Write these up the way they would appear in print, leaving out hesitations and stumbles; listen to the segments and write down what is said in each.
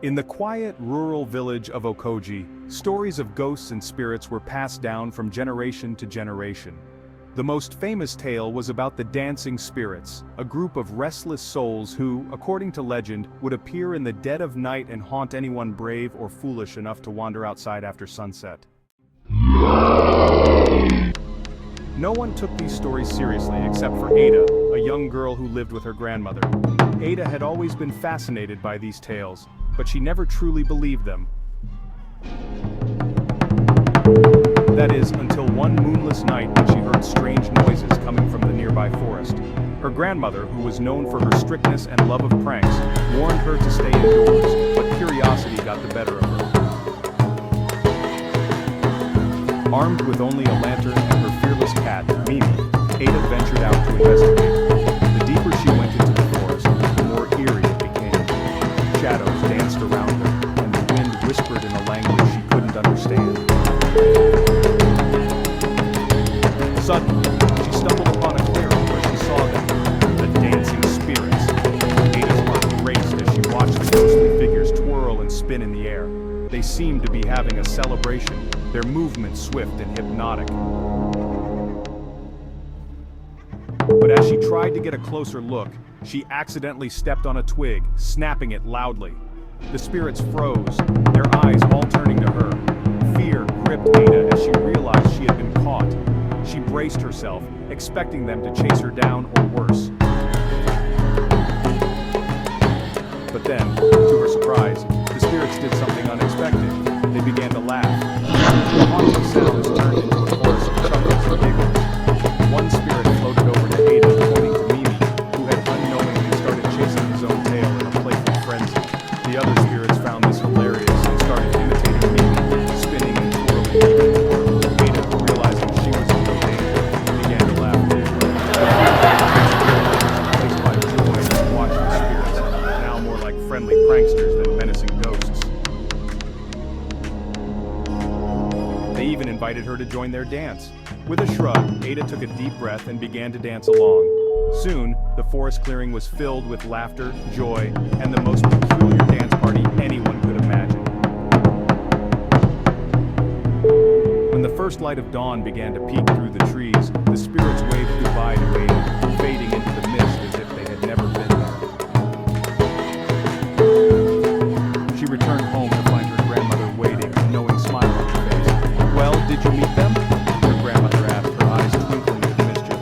In the quiet, rural village of Okoji, stories of ghosts and spirits were passed down from generation to generation. The most famous tale was about the dancing spirits, a group of restless souls who, according to legend, would appear in the dead of night and haunt anyone brave or foolish enough to wander outside after sunset. No one took these stories seriously except for Ada, a young girl who lived with her grandmother. Ada had always been fascinated by these tales, but she never truly believed them. That is, until one moonless night when she heard strange noises coming from the nearby forest. Her grandmother, who was known for her strictness and love of pranks, warned her to stay indoors, but curiosity got the better of her. Armed with only a lantern and her fearless cat, Mimi, Ada ventured out to investigate. The deeper she went into the forest, the more eerie it became. Shadows danced around her, and the wind whispered in a language she couldn't understand. Suddenly, she stumbled upon a clearing where she saw them, the dancing spirits. Ada's heart raced as she watched the ghostly figures twirl and spin in the air. They seemed to be having a celebration, their movements swift and hypnotic. But as she tried to get a closer look, she accidentally stepped on a twig, snapping it loudly. The spirits froze, their eyes all turning to her. Fear gripped Ada as she realized she had been caught. She braced herself, expecting them to chase her down or worse. But then, to her surprise, the spirits did something unexpected. They began to laugh. The haunting sounds turned into a chorus of chuckles and giggles. One spirit floated over to Ada, pointing to Mimi, who had unknowingly started chasing his own tail in a playful frenzy. The other spirits found this hilarious and started imitating Mimi, spinning and twirling even more. Ada, realizing she was in no danger, began to laugh too. Replaced by joy as she watched the spirits, now more like friendly pranksters than menacing ghosts. They even invited her to join their dance. With a shrug, Ada took a deep breath and began to dance along. Soon, the forest clearing was filled with laughter, joy, and the most peculiar dance party anyone could imagine. When the first light of dawn began to peek through the trees, the spirits waved goodbye to Ada, fading into the mist as if they had never been there. She returned home to find her grandmother waiting, a knowing smile on her face. "Well, did you meet them?" her grandmother asked, her eyes twinkling with mischief.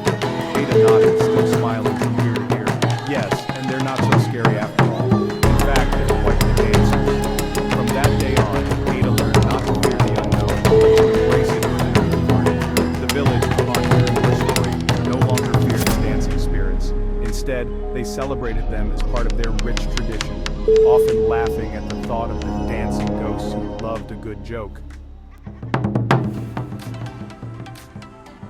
Ada nodded, still smiling from ear to ear. "Yes, and they're not so scary after all. In fact, they're quite the dancers." From that day on, Ada learned not to fear the unknown, but to embrace it within her heart. The village, upon hearing her story, no longer feared the dancing spirits. Instead, they celebrated them as part of their rich tradition, often laughing at the thought of the dancing ghosts who loved a good joke.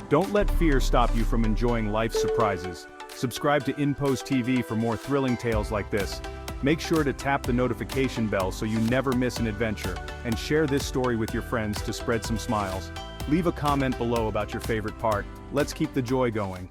Don't let fear stop you from enjoying life's surprises. Subscribe to InPost TV for more thrilling tales like this. Make sure to tap the notification bell so you never miss an adventure, and share this story with your friends to spread some smiles. Leave a comment below about your favorite part. Let's keep the joy going.